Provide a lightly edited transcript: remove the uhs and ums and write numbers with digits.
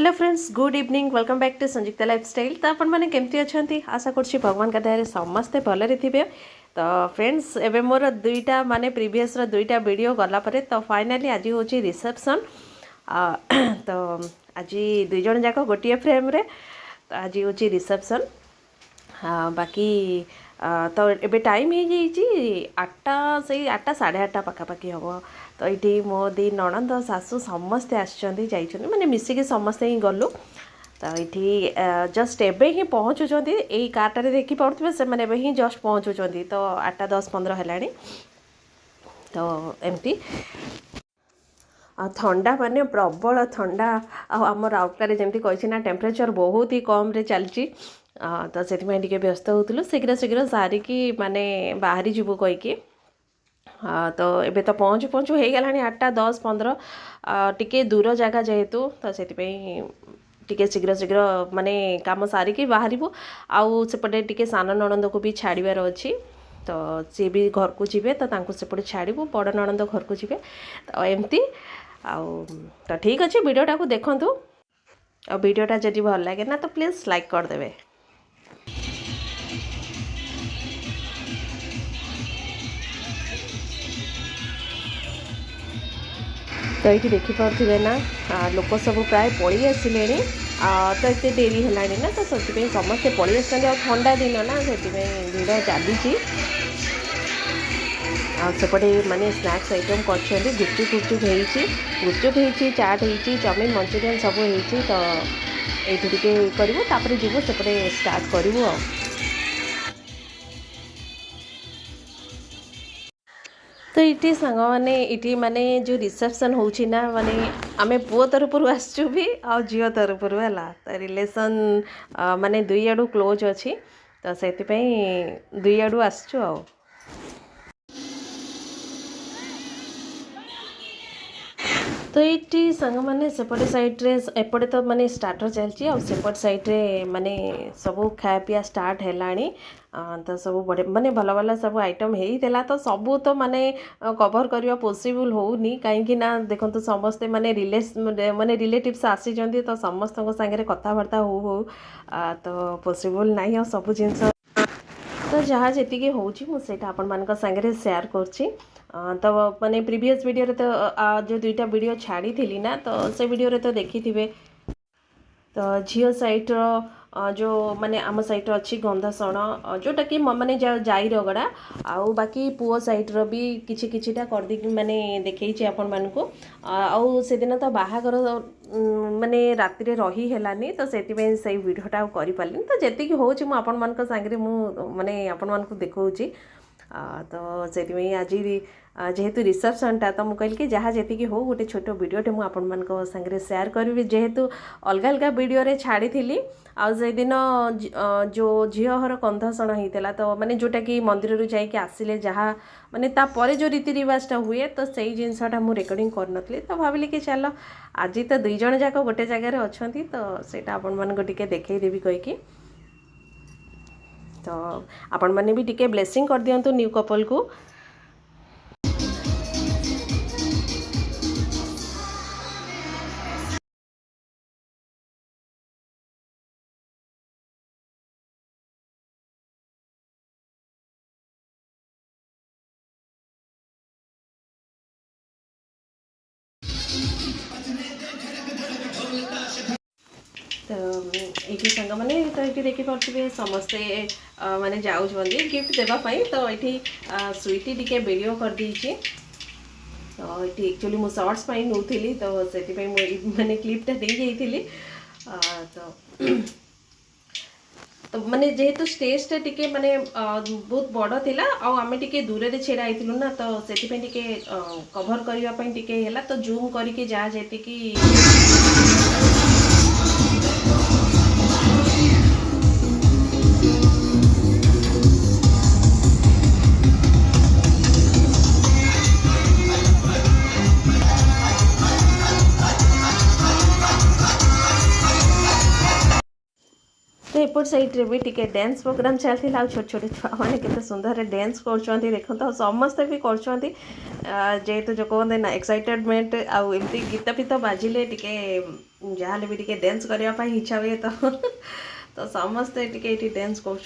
Hello friends, good evening. Welcome back to Samyukta lifestyle. तो आपण मैंने केमती अच्छा आशा कर भगवान का दया समस्ते भलरे थे। तो फ्रेंड्स एवं मोर दुईटा माने प्रीवियस दुईटा वीडियो गलापर तो फाइनाली आज हूँ रिसेप्शन। तो आज दुई जन जाक गोटे फ्रेम रे तो आज हूँ रिसेप्शन। बाकी तो एबे टाइम हो जाइए 8टा से 8टा साढ़े 8टा पाखापाखि हम। तो ये मो दी नणंद शाशु समस्ते आसछन्ती जाइछन्ती माने मिसिके समस्ते ही गलु। तो ये जस्ट एबे ही पहुँचुंट यही कारटारे देखी पारे से मैंने ही जस्ट पहुँचुंट। तो 8टा 10-15 है। तो एमती ठंडा माने प्रबल ठंडा आम राउरकेला जमी कही ना टेम्परेचर बहुत ही कम रे चलची। तो से व्यस्त होलु शीघ्र शीघ्र सारिकी माने बाहरी जीवु कहीकि। तो एबे तो पहुँचु पहुँचु हो गलानी 8टा 10-15 टिके दूर जगह जेहेतु तो से टिके शीघ्र शीघ्र माने काम सारिकी बाहरबू। आउ सेपटे टिके सान नणंद को भी छाड़बार अच्छी। तो सी भी घर को जीवे तो तांको सेपटे छाड़बू बड़ नणंद घर को जीवे। तो एमती तो ठीक अच्छे वीडियोटा को देखंतु। और वीडियोटा जदि भल लगे ना तो प्लीज़ लाइक करदेवे। तो ये देखिपे ना लोक सब प्राय पलि आसिले। तो ये डेरी है ना तो से समस्ते पलि आस ठंडा दिन ना से भिड़ चली। सेपटे माने स्नैक्स आइटम कर गुपचुप गुपचुप हो चाट हो चाउमिन मंचूरियन सब हो। तो ये करूँ तापर जीव सेपटे स्टार्ट करूँ। तो ये सांग मैंने ये माने जो रिसेप्शन होची ना माने आमे पुओ तरफ आसचु भी आ झील तरफ है। तो रिलेसन माने दुई आड़ू क्लोज अच्छी। तो से दुई आड़ू आसचु आ। तो ये सांग मैंने सेपटे साइड्रे एपटे तो माने स्टार्टर चलती सेपट साइड्रे माने सब खाया पीया स्टार्ट है। तो सब बड़े माने भल भल सब आइटम होता तो सबू तो माने कवर करवा पॉसिबल होनी कहीं ना देखो तो समस्ते माने माने रिलेटिव्स आसी तो समस्त सागरे कथबार्ता हो तो पॉसिबल नहीं आ सब जिनस। तो जहाँ जी होता आपण मान सागरे शेयर करछि। तो माने प्रीवियस वीडियो रे तो जो दुईटा वीडियो छाड़ी थी ना तो से वीडियो रे तो देखी थे। तो झील साइट जो माने आम साइट अच्छी गंधासण जोटा कि माने जाई रगड़ा आउ बाकी पुओ साइट रो भी किछि किछिटा कर दी माने देखैछि आपण मानको। आउ से दिन तो बाहागर माने राति रे रही हेलानी तो सेति से वीडियोटा करि पालिन। तो जेति कि होछि मु आपण मानक संगे मु माने आपण मानको देखौछि। तो से आज जेहेतु रिसेप्शनटा तो मुझे कहल कि जहाँ जी हो गोटे छोट वीडियोटे मुझे आपण मान सागरे शेयर करी जेहेतु अलग अलग वीडियो रे छाड़ी थी। आउ से दिन जो झीहर कंधसण होता तो माने जोटा कि मंदिर रू जाइए आसिले जहाँ माने तापर जो रीति रिवाजटा हुए तो सही जिनसटा मुझे रेकर्डिंग करनथली। तो भाविली कि चलो आज तो दुई जन जाक गोटे जगार अच्छा तो सेटा आपण मानक टिके देखैदेवी कहीकि। तो आपण मैंने भी टिके ब्लेसिंग कर दियंतु न्यू कपल को। तो ये सांग मैंने तो ये देखिपे समस्ते माने जाऊँगी गिफ्ट देवाई। तो ये स्वीटी टिके वीडियो कर दीची। तो ये एक्चुअली मु शॉर्ट्स पाई नौली तो से माने क्लिपटा दे जाइली। तो माने जेहेतु स्टेजटा टिके माने बहुत बड़ थिला आमे टिके दूर रे छेड़ा आइथिलु ना तो सेति पे टिके कवर करिवा पई टिके हैला। तो जूम करके जा जेति कि तो एपट साइड्रे भी टिके डांस प्रोग्राम चलती आ छोट छोट छुआ मैंने केते सुंदर डांस कर देखो तो समस्ते भी कर जेहेतु जो कहते ना एक्साइटेडमेंट आउ एमती गीत फीत बाजिले टिके जहाँ भी टिके डांस करने इच्छा हुए तो तो समस्ते टिके डांस कर